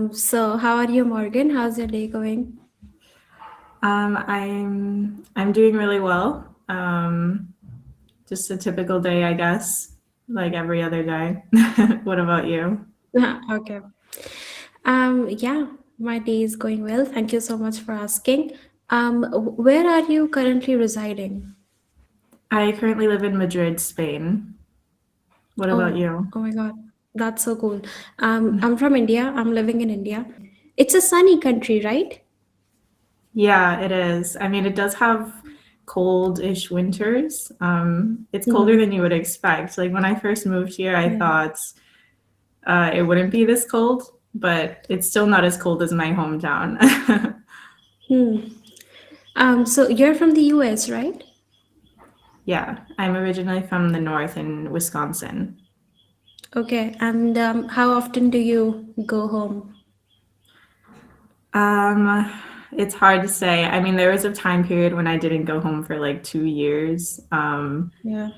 So, how are you, Morgan? How's your day going? I'm doing really well. Just a typical day, I guess, like every other day. What about you? Okay. Yeah, my day is going well. Thank you so much for asking. Where are you currently residing? I currently live in Madrid, Spain. What about Oh, you? oh my God, that's so cool. I'm from India. I'm living in India. It's a sunny country, right? Yeah, it is. I mean, it does have cold-ish winters. It's colder Mm-hmm. than you would expect. Like when I first moved here, I Yeah. thought it wouldn't be this cold, but it's still not as cold as my hometown. Hmm. So you're from the US, right? Yeah, I'm originally from the north in Wisconsin. Okay. And how often do you go home? Um, it's hard to say. I mean, there was a time period when I didn't go home for like 2 years. Yeah.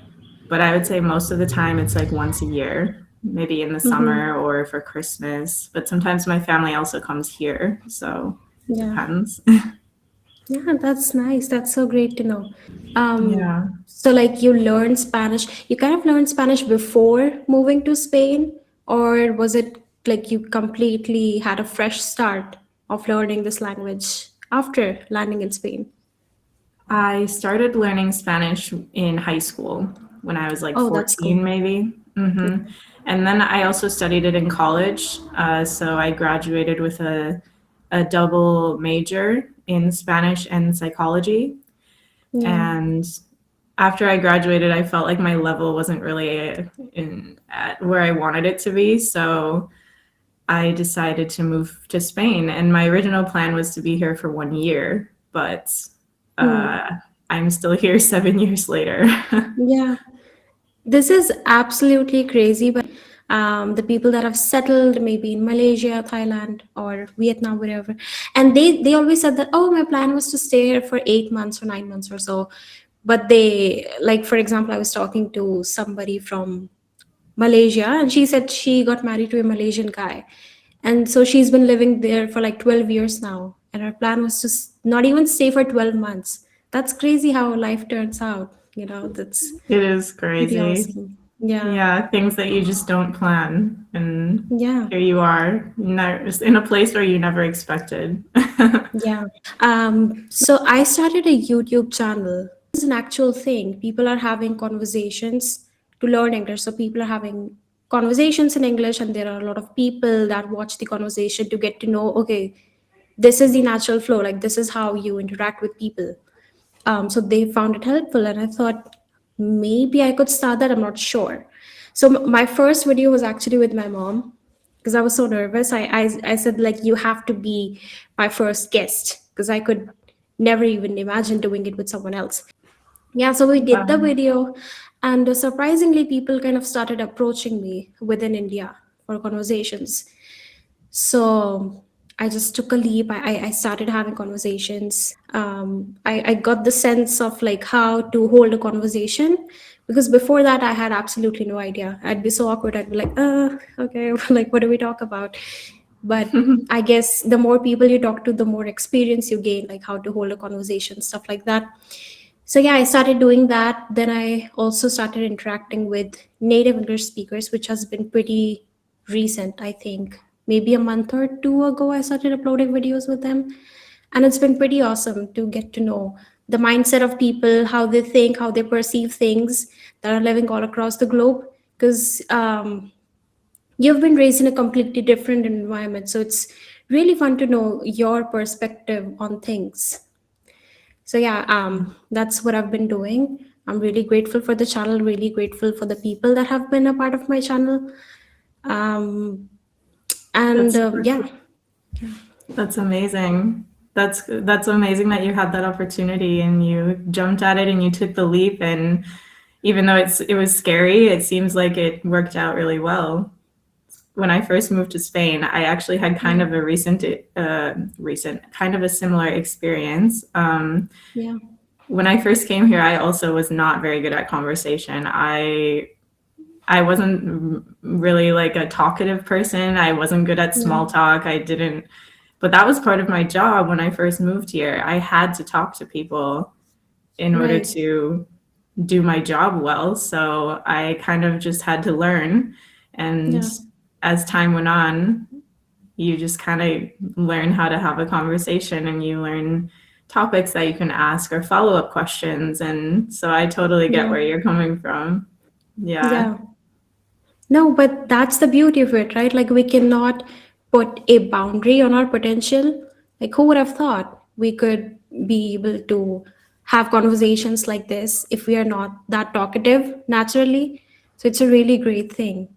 But I would say most of the time it's like once a year, maybe in the Mm-hmm. summer or for Christmas. But sometimes my family also comes here, so it Yeah. depends. Yeah, that's nice. That's so great to know. Yeah. So like you learned Spanish, you kind of learned Spanish before moving to Spain, or was it like you completely had a fresh start of learning this language after landing in Spain? I started learning Spanish in high school when I was like Oh, that's cool. 14, maybe. And then I also studied it in college. So I graduated with a double major in Spanish and psychology. Yeah. And after I graduated, I felt like my level wasn't really at where I wanted it to be. So I decided to move to Spain. And my original plan was to be here for 1 year, but Hmm. uh, I'm still here 7 years later. Yeah. This is absolutely crazy, but the people that have settled maybe in Malaysia, Thailand, or Vietnam, wherever, and they always said that, oh, my plan was to stay here for 8 months or 9 months or so. But they, like, for example, I was talking to somebody from Malaysia, and she said she got married to a Malaysian guy, and so she's been living there for like 12 years now, and her plan was to not even stay for 12 months. That's crazy how life turns out. That's It is pretty crazy. awesome. Yeah. Yeah, things that you just don't plan. And Yeah. here you are, in a place where you never expected. Yeah. So I started a YouTube channel. This is an actual thing. People are having conversations to learn English. So people are having conversations in English, and there are a lot of people that watch the conversation to get to know, okay, this is the natural flow. Like, this is how you interact with people. So they found it helpful, and I thought maybe I could start that. I'm not sure. So my first video was actually with my mom because I was so nervous. I said, like, you have to be my first guest because I could never even imagine doing it with someone else. Yeah, so we did the Wow. video, and surprisingly, people kind of started approaching me within India for conversations. So I just took a leap. I started having conversations. I got the sense of like how to hold a conversation, because before that I had absolutely no idea. I'd be so awkward. I'd be like, okay, like what do we talk about? But I guess the more people you talk to, the more experience you gain, like how to hold a conversation, stuff like that. So yeah, I started doing that. Then I also started interacting with native English speakers, which has been pretty recent. I think maybe a month or two ago I started uploading videos with them, and it's been pretty awesome to get to know the mindset of people, how they think, how they perceive things that are living all across the globe. Because you've been raised in a completely different environment, so it's really fun to know your perspective on things. So yeah, that's what I've been doing. I'm really grateful for the channel, really grateful for the people that have been a part of my channel. um and That's yeah. That's amazing. That's amazing that you had that opportunity and you jumped at it and you took the leap, and even though it was scary, it seems like it worked out really well. When I first moved to Spain, I actually had kind Yeah. of a kind of a similar experience. Yeah. When I first came here, I also was not very good at conversation. I wasn't really like a talkative person. I wasn't good at Yeah. small talk. I didn't, but that was part of my job when I first moved here. I had to talk to people in order Right. to do my job well. So I kind of just had to learn. And Yeah. as time went on, you just kind of learn how to have a conversation and you learn topics that you can ask or follow up questions. And so I totally get Yeah. where you're coming from. Yeah. Yeah. No, but that's the beauty of it, right? Like we cannot put a boundary on our potential. Like who would have thought we could be able to have conversations like this if we are not that talkative naturally? So it's a really great thing.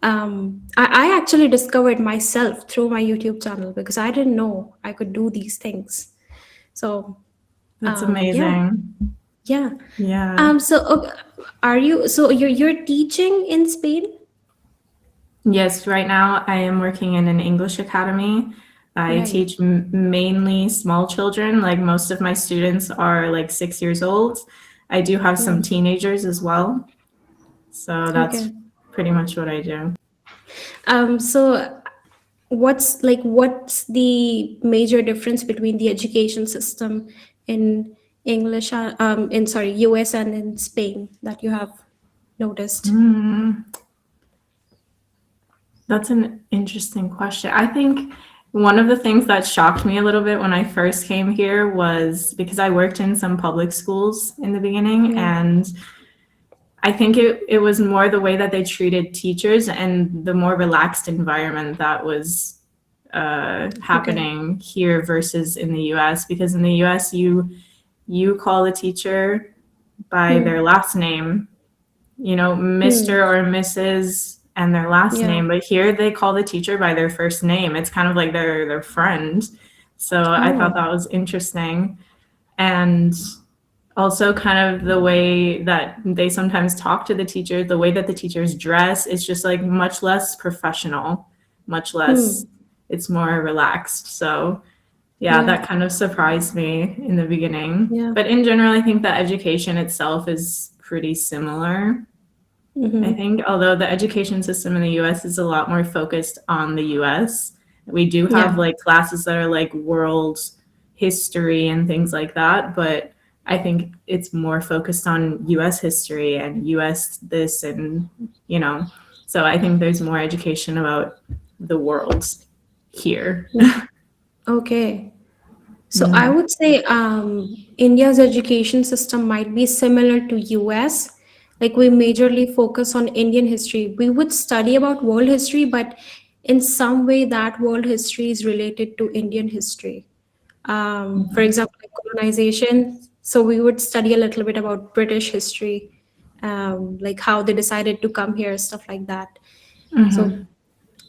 I actually discovered myself through my YouTube channel because I didn't know I could do these things. So That's yeah, amazing. yeah. Yeah. Are you so you're teaching in Spain? Yes, right now I am working in an English academy. I Right. teach mainly small children. Like most of my students are like 6 years old. I do have Yeah. some teenagers as well. So that's Okay. pretty much what I do. So what's the major difference between the education system in English, in sorry, US and in Spain that you have noticed? Hmm, that's an interesting question. I think one of the things that shocked me a little bit when I first came here was because I worked in some public schools in the beginning, Yeah. and I think it was more the way that they treated teachers and the more relaxed environment that was Okay. happening here versus in the US. Because in the US, you call a teacher by their Hmm. last name, Hmm. Mr. or Mrs. and their last Yeah. name, but here they call the teacher by their first name. It's kind of like their friend. So I thought Oh. that was interesting. And also kind of the way that they sometimes talk to the teacher, the way that the teachers dress, it's just like much less professional, much less, Hmm. it's more relaxed. So yeah, Yeah. that kind of surprised me in the beginning. Yeah. But in general, I think that education itself is pretty similar. I Mm-hmm. think, although the education system in the US is a lot more focused on the US, we do have Yeah. like classes that are like world history and things like that, but I think it's more focused on US history and US this and, you know, so I think there's more education about the world here. Okay. So I Yeah. would say India's education system might be similar to US. Like we majorly focus on Indian history. We would study about world history, but in some way that world history is related to Indian history. For example, like colonization. So we would study a little bit about British history, like how they decided to come here, stuff like that. So Hmm.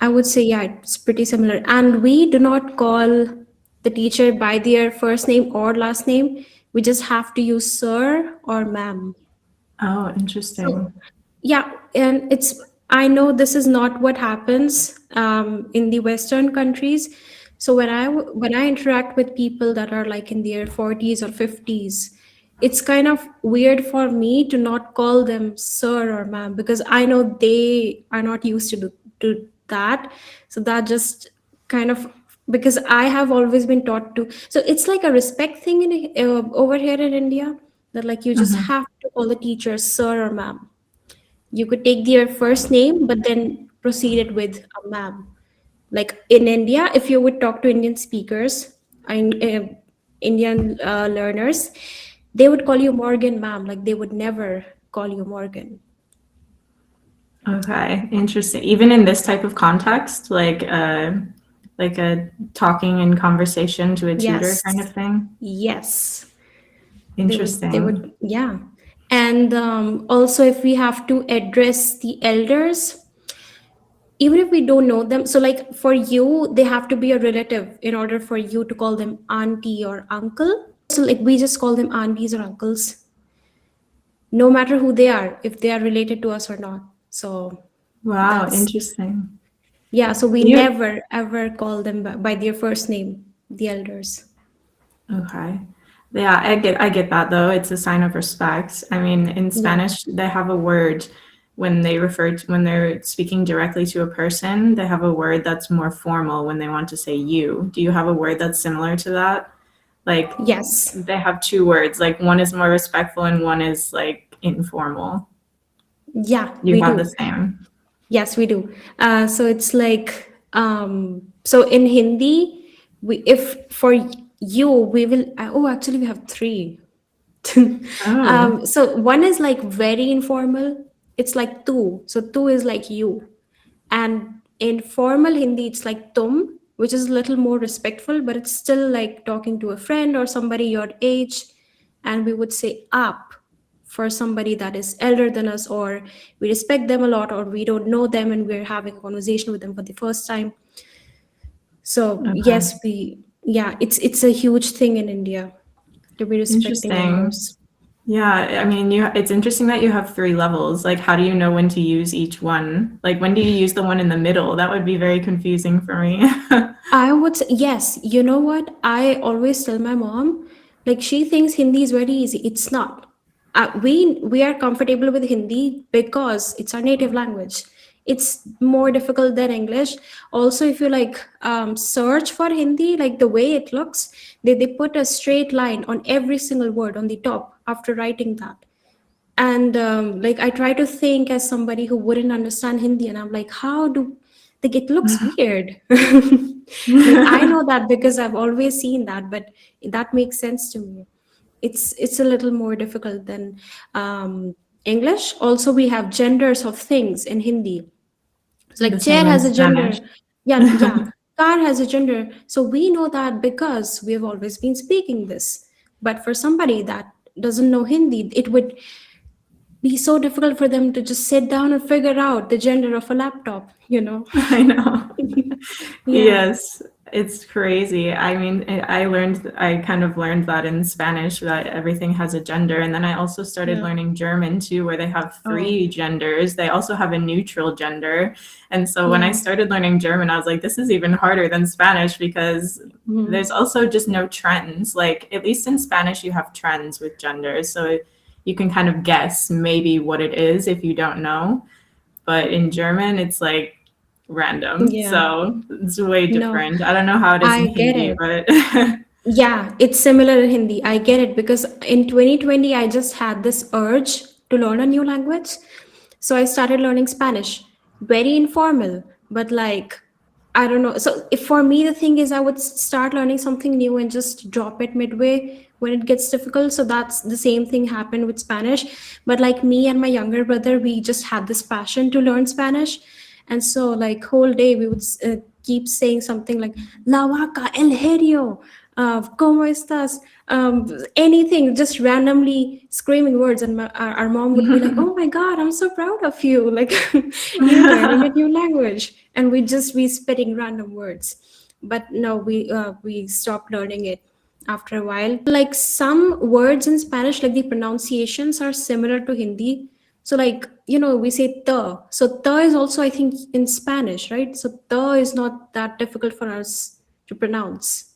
I would say, yeah, it's pretty similar. And we do not call the teacher by their first name or last name. We just have to use sir or ma'am. Oh, So, interesting. yeah, and I know this is not what happens in the Western countries. So when I interact with people that are like in their 40s or 50s, it's kind of weird for me to not call them sir or ma'am because I know they are not used to that. So that just kind of because I have always been taught to. So it's like a respect thing in over here in India that like you just Hmm. have to call the teacher sir or ma'am. You could take their first name, but then proceed it with a ma'am. Like in India, if you would talk to Indian speakers, Indian learners, they would call you Morgan, ma'am. Like they would never call you Morgan. Okay, interesting. Even in this type of context, like a talking and conversation to a tutor Yes, kind of thing. yes, they Interesting. would, yeah. And also, if we have to address the elders, even if we don't know them, so like for you, they have to be a relative in order for you to call them auntie or uncle. So like we just call them aunties or uncles, no matter who they are, if they are related to us or not. So Wow, that's, interesting. yeah. So we You never ever call them by their first name, the elders. okay. Yeah, I get that though. It's a sign of respect. I mean, in Yeah. Spanish they have a word when they refer to, when they're speaking directly to a person, they have a word that's more formal when they want to say you. Do you have a word that's similar to that? Like Yes. they have two words, like one is more respectful and one is like informal. Yeah, You we have the do. same. Yes, we do. So it's like, so in Hindi, we if for you, we will, oh, actually, we have three. Oh, So one is like very informal. It's like tu. So tu is like you. And in formal Hindi, it's like tum, which is a little more respectful, but it's still like talking to a friend or somebody your age. And we would say up for somebody that is elder than us, or we respect them a lot, or we don't know them and we're having a conversation with them for the first time. So okay. yes, yeah, it's a huge thing in India to be respecting Interesting. elders. Yeah, I mean, it's interesting that you have three levels. Like, how do you know when to use each one? Like, when do you use the one in the middle? That would be very confusing for me. I would say, yes, you know what? I always tell my mom, like she thinks Hindi is very easy. It's not. We are comfortable with Hindi because it's our native language. It's more difficult than English. Also, if you like search for Hindi, like the way it looks, they put a straight line on every single word on the top after writing that. And like I try to think as somebody who wouldn't understand Hindi, and I'm like, how do, like it looks weird. Like I know that because I've always seen that, but that makes sense to me. It's a little more difficult than English. Also, we have genders of things in Hindi. It's The like chair same in has a Spanish. gender. Yeah, yeah. Car has a gender. So we know that because we've always been speaking this. But for somebody that doesn't know Hindi, it would be so difficult for them to just sit down and figure out the gender of a laptop, you know? I know. Yeah. Yes, it's crazy. I mean, I kind of learned that in Spanish that everything has a gender. And then I also started Yeah. learning German too, where they have Oh, three genders. They also have a neutral gender. And so when I yeah. started learning German, I was like, this is even harder than Spanish because there's Mhm. also just no trends. Like, at least in Spanish, you have trends with genders. So you can kind of guess maybe what it is if you don't know. But in German, it's like random. Yeah. So it's way No, different. I don't know how it is in I get Hindi, it. but Yeah, it's similar in Hindi. I get it because in 2020, I just had this urge to learn a new language. So I started learning Spanish. Very informal, but like, I don't know. So if for me, the thing is, I would start learning something new and just drop it midway when it gets difficult. So that's the same thing happened with Spanish. But like me and my younger brother, we just had this passion to learn Spanish. And so like whole day we would keep saying something like La vaca, el herio, ¿cómo estás? Anything, just randomly screaming words. And our mom would be like, oh my God, I'm so proud of you. Like, you're learning a new language. And we'd just be spitting random words. But no, we stopped learning it after a while. Like some words in Spanish, like the pronunciations are similar to Hindi. So like, we say the. So the is also, I think, in Spanish, right? So the is not that difficult for us to pronounce.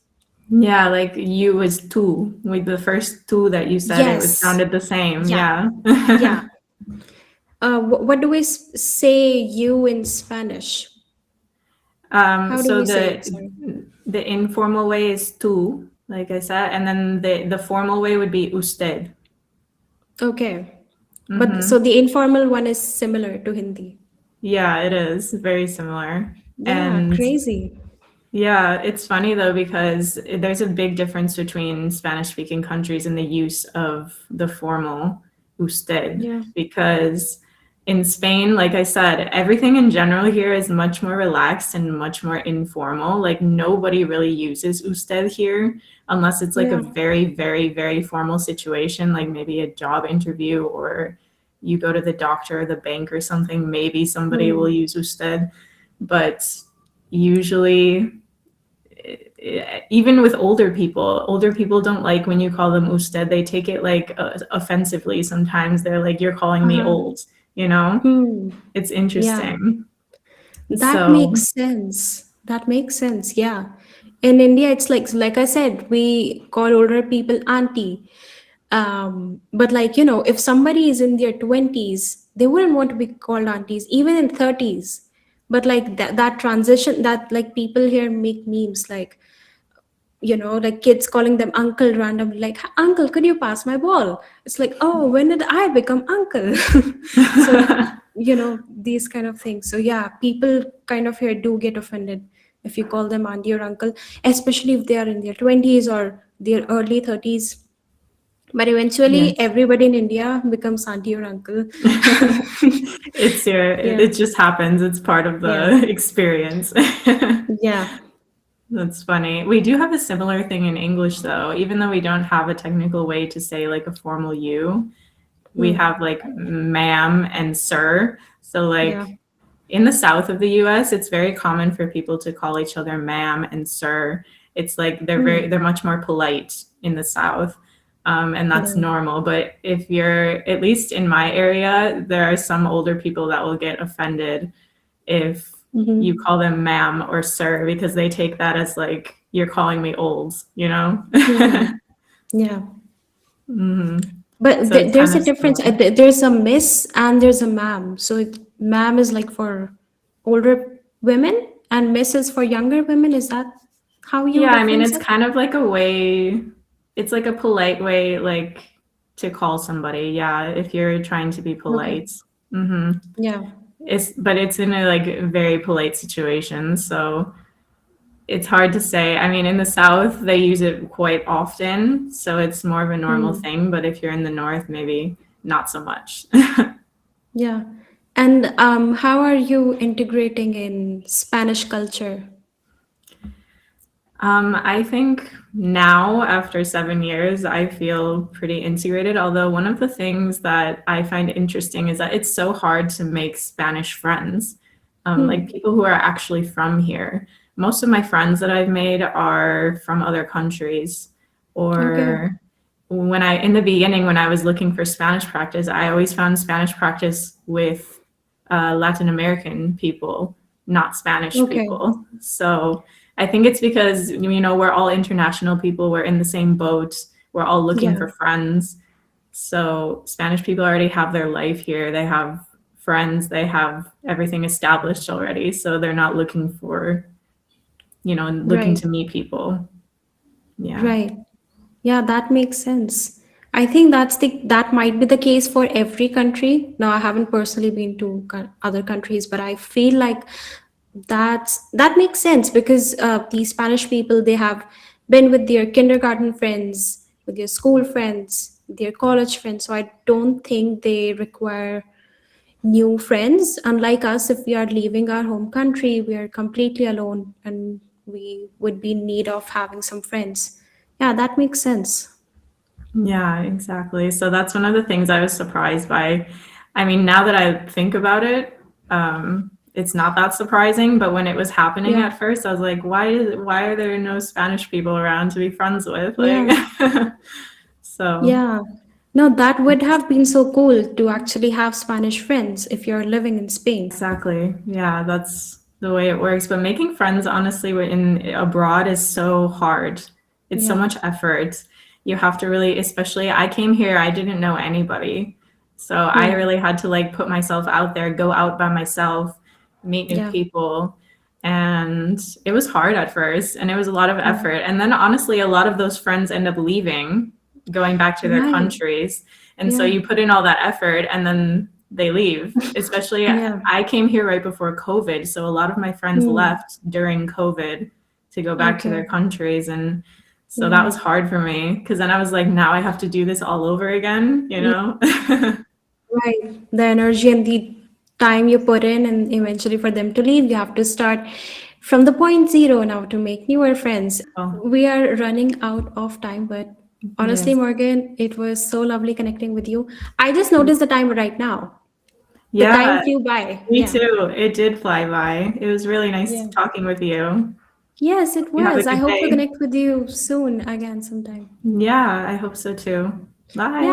yeah, like you was two. With the first two that you said, it was Yes. sounded the same. Yeah. Yeah. Yeah. What do we say you in Spanish? How do So we say it? Sorry. the informal way is tú, like I said, and then the formal way would be usted. Okay. But so Mm-hmm. the informal one is similar to Hindi. Yeah, it is very similar. Yeah, And crazy. yeah, it's funny though because there's a big difference between Spanish speaking countries in the use of the formal usted. Yeah. Because in Spain, like I said, everything in general here is much more relaxed and much more informal. Like nobody really uses usted here unless it's like a Yeah. very, very, very formal situation, like maybe a job interview or you go to the doctor or the bank or something, maybe somebody will Hmm. use usted. But usually even with older people don't like when you call them usted. They take it like offensively sometimes. They're like, you're calling me Uh-huh. old, you know? Hmm. It's Yeah. interesting. That So, makes sense. That makes sense. Yeah. In India, it's like I said, we call older people auntie. But like, if somebody is in their 20s, They wouldn't want to be called aunties, even in 30s. But like that transition, that like people here make memes like, like kids calling them uncle randomly, like, uncle, could you pass my ball? It's like, oh, when did I become uncle? So, these kind of things. So yeah, people kind of here do get offended if you call them auntie or uncle, especially if they are in their 20s or their early 30s. But eventually, Yes. everybody in India becomes auntie or uncle. Yeah, It just happens. It's part of yeah, the experience. yeah. That's funny. We do have a similar thing in English, though. Even though we don't have a technical way to say like a formal you, we Hmm. have like ma'am and sir. So Yeah. like in the south of the US, it's very common for people to call each other ma'am and sir. It's like Hmm. they're much more polite in the south. And that's Yeah. normal. But if you're, at least in my area, there are some older people that will get offended if you Hmm. call them ma'am or sir because they take that as like you're calling me old, you know? Hmm. Yeah. hmm But So it's kind there's a of difference. similar. There's a miss and there's a ma'am. So ma'am is like for older women and miss is for younger women. Is that how you Yeah, I mean, reference it's it? kind of like a way, it's like a polite way, like to call somebody. Yeah, if you're trying to be Okay. polite. hmm Yeah. but it's in a like very polite situation. So it's hard to say. I mean, in the South, they use it quite often. So it's more of a normal Hmm. thing. But if you're in the North, maybe not so much. Yeah. And how are you integrating in Spanish culture? I think now, after 7 years, I feel pretty integrated. Although, one of the things that I find interesting is that it's so hard to make Spanish friends, like Hmm. people who are actually from here. Most of my friends that I've made are from other countries. Okay. Or in the beginning, when I was looking for Spanish practice, I always found Spanish practice with Latin American people, not Spanish Okay. people. So, I think it's because, we're all international people, we're in the same boat, we're all looking Yeah. for friends. So Spanish people already have their life here. They have friends, they have everything established already. So they're not looking for, looking Right. to meet people. Yeah. Right. Yeah, that makes sense. I think that might be the case for every country. Now, I haven't personally been to other countries, but I feel like that makes sense because these Spanish people, they have been with their kindergarten friends, with their school friends, their college friends. So I don't think they require new friends. Unlike us, if we are leaving our home country, we are completely alone and we would be in need of having some friends. Yeah, that makes sense. Yeah, exactly. So that's one of the things I was surprised by. I mean, now that I think about it, it's not that surprising, but when it was happening Yeah, at first, I was like, why are there no Spanish people around to be friends with? Like, yeah, so yeah. No, that would have been so cool to actually have Spanish friends if you're living in Spain. exactly. Yeah, that's the way it works. But making friends, honestly, in abroad is so hard. It's so Yeah, much effort. You have to really, especially I came here, I didn't know anybody. So I hmm, really had to like put myself out there, go out by myself, meet new yeah, people. And it was hard at first and it was a lot of yeah. effort. And then honestly, a lot of those friends end up leaving, going back to their Right. countries. And so Yeah, you put in all that effort and then they leave. Especially, yeah. I came here right before COVID. So a lot of my friends Hmm. left during COVID to go back to Okay. their countries. And so that Yeah. was hard for me because then I was like, now I have to do this all over again, you Yeah. know? Right. The energy and the time you put in, and eventually for them to leave, you have to start from the point zero now to make newer friends. Oh, We are running out of time, but honestly, yes. Morgan, it was so lovely connecting with you. I just noticed the time right now. The time Yeah, flew by. me Yeah. too. It did fly by. It was really nice Yeah. talking with you. Yes, it You have a was. I good hope to day. connect with you soon again sometime. Yeah, I hope so too. Yeah. Bye.